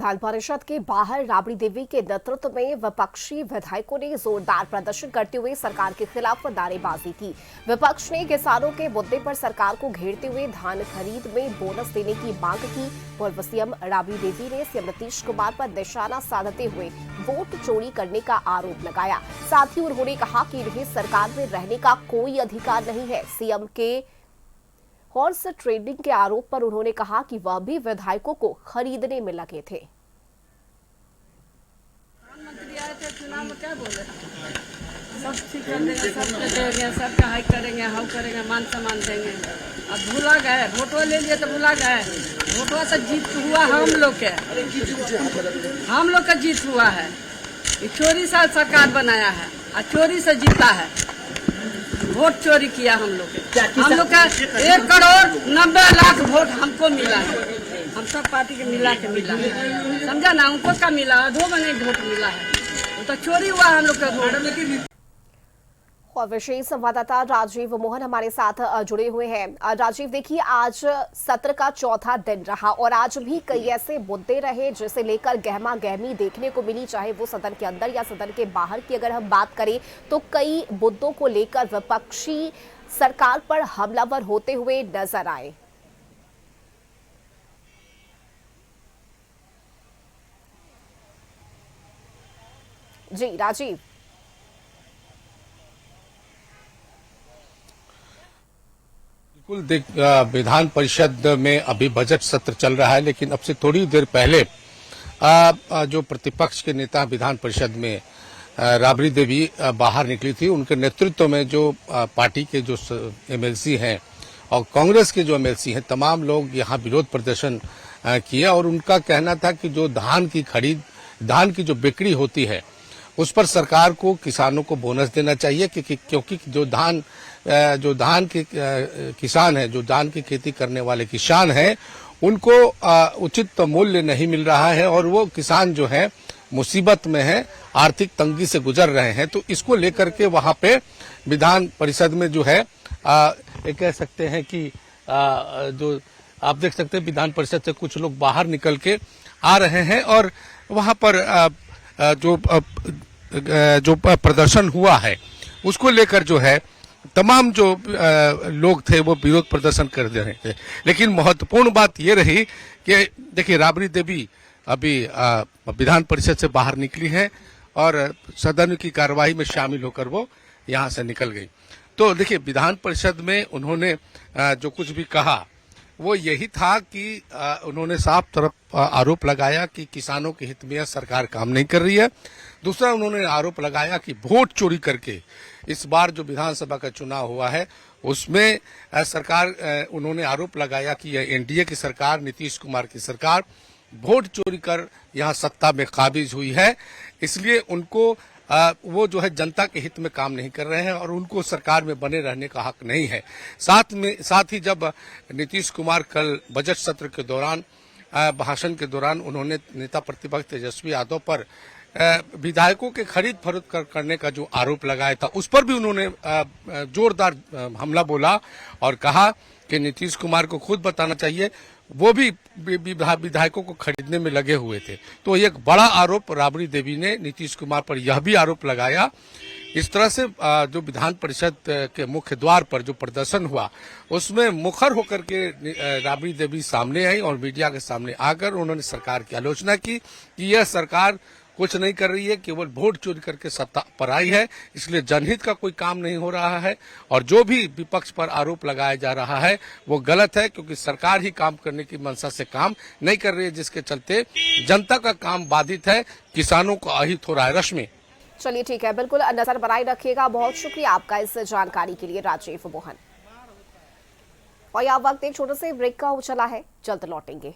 विधान परिषद के बाहर राबड़ी देवी के नेतृत्व में विपक्षी विधायकों ने जोरदार प्रदर्शन करते हुए सरकार के खिलाफ नारेबाजी की। विपक्ष ने किसानों के मुद्दे पर सरकार को घेरते हुए धान खरीद में बोनस देने की मांग की। पूर्व सीएम राबड़ी देवी ने सीएम नीतीश कुमार पर निशाना साधते हुए वोट चोरी करने का आरोप लगाया। साथ ही उन्होंने कहा कि इन्हें सरकार में रहने का कोई अधिकार नहीं है। सीएम के हॉर्स ट्रेडिंग के आरोप पर उन्होंने कहा कि वह भी विधायकों को खरीदने में लगे थे। प्रधानमंत्री आए थे, चुनाव में क्या बोले? सब ठीक कर देंगे, सबके देंगे, सबका हाई करेंगे, हाउ करेंगे, मान सम्मान देंगे। अब भूला गए, वोटो ले लिए तो भूला गए। वोटो से जीत हुआ हम लोग का जीत हुआ है। ये चोरी से सरकार बनाया है और चोरी से जीता है। वोट चोरी किया हम लोग का 1,90,00,000 वोट हमको मिला है। हम सब पार्टी के मिला है, समझा ना? उनको का मिला, 2 महीने वोट मिला है। वो तो चोरी हुआ हम लोग का वोट। और विशेष संवाददाता राजीव मोहन हमारे साथ जुड़े हुए हैं। राजीव, देखिए, आज सत्र का चौथा दिन रहा और आज भी कई ऐसे मुद्दे रहे जिसे लेकर गहमा गहमी देखने को मिली, चाहे वो सदन के अंदर या सदन के बाहर की अगर हम बात करें तो कई मुद्दों को लेकर विपक्षी सरकार पर हमलावर होते हुए नजर आए। जी राजीव। बिल्कुल, विधान परिषद में अभी बजट सत्र चल रहा है, लेकिन अब से थोड़ी देर पहले जो प्रतिपक्ष के नेता विधान परिषद में राबड़ी देवी बाहर निकली थी, उनके नेतृत्व में जो पार्टी के जो एमएलसी हैं और कांग्रेस के जो एमएलसी हैं, तमाम लोग यहाँ विरोध प्रदर्शन किए और उनका कहना था कि जो धान की जो बिक्री होती है उस पर सरकार को किसानों को बोनस देना चाहिए, क्योंकि जो धान के किसान हैं, जो धान की खेती करने वाले किसान हैं, उनको उचित मूल्य नहीं मिल रहा है और वो किसान जो है मुसीबत में है, आर्थिक तंगी से गुजर रहे हैं। तो इसको लेकर के वहां पे विधान परिषद में जो है ये कह सकते हैं कि जो आप देख सकते हैं विधान परिषद से कुछ लोग बाहर निकल के आ रहे हैं और वहां पर जो प्रदर्शन हुआ है उसको लेकर जो है तमाम जो लोग थे वो विरोध प्रदर्शन कर दे रहे थे। लेकिन महत्वपूर्ण बात ये रही कि देखिए, राबड़ी देवी अभी विधान परिषद से बाहर निकली है और सदन की कार्यवाही में शामिल होकर वो यहां से निकल गई। तो देखिए, विधान परिषद में उन्होंने जो कुछ भी कहा वो यही था कि उन्होंने साफ तरफ आरोप लगाया कि किसानों के हित में सरकार काम नहीं कर रही है। दूसरा, उन्होंने आरोप लगाया कि वोट चोरी करके इस बार जो विधानसभा का चुनाव हुआ है उसमें उन्होंने आरोप लगाया कि यह एनडीए की सरकार, नीतीश कुमार की सरकार वोट चोरी कर यहाँ सत्ता में काबिज हुई है, इसलिए उनको वो जो है जनता के हित में काम नहीं कर रहे हैं और उनको सरकार में बने रहने का हक नहीं है। साथ ही जब नीतीश कुमार कल बजट सत्र के दौरान भाषण के दौरान उन्होंने नेता प्रतिपक्ष तेजस्वी यादव पर विधायकों के खरीद फरोख्त करने का जो आरोप लगाया था, उस पर भी उन्होंने जोरदार हमला बोला और कहा कि नीतीश कुमार को खुद बताना चाहिए, वो भी विधायकों को खरीदने में लगे हुए थे। तो एक बड़ा आरोप राबड़ी देवी ने नीतीश कुमार पर यह भी आरोप लगाया। इस तरह से जो विधान परिषद के मुख्य द्वार पर जो प्रदर्शन हुआ उसमें मुखर होकर के राबड़ी देवी सामने आई और मीडिया के सामने आकर उन्होंने सरकार की आलोचना की कि यह सरकार कुछ नहीं कर रही है, केवल वोट चोरी करके सत्ता पर आई है, इसलिए जनहित का कोई काम नहीं हो रहा है और जो भी विपक्ष पर आरोप लगाया जा रहा है वो गलत है, क्योंकि सरकार ही काम करने की मंशा से काम नहीं कर रही है, जिसके चलते जनता का काम बाधित है, किसानों को अहित हो रहा है। रश्मि, चलिए ठीक है, बिल्कुल नजर बनाए रखिएगा। बहुत शुक्रिया आपका इस जानकारी के लिए राजीव मोहन। और यह वक्त एक छोटे से ब्रेक का चला है, जल्द लौटेंगे।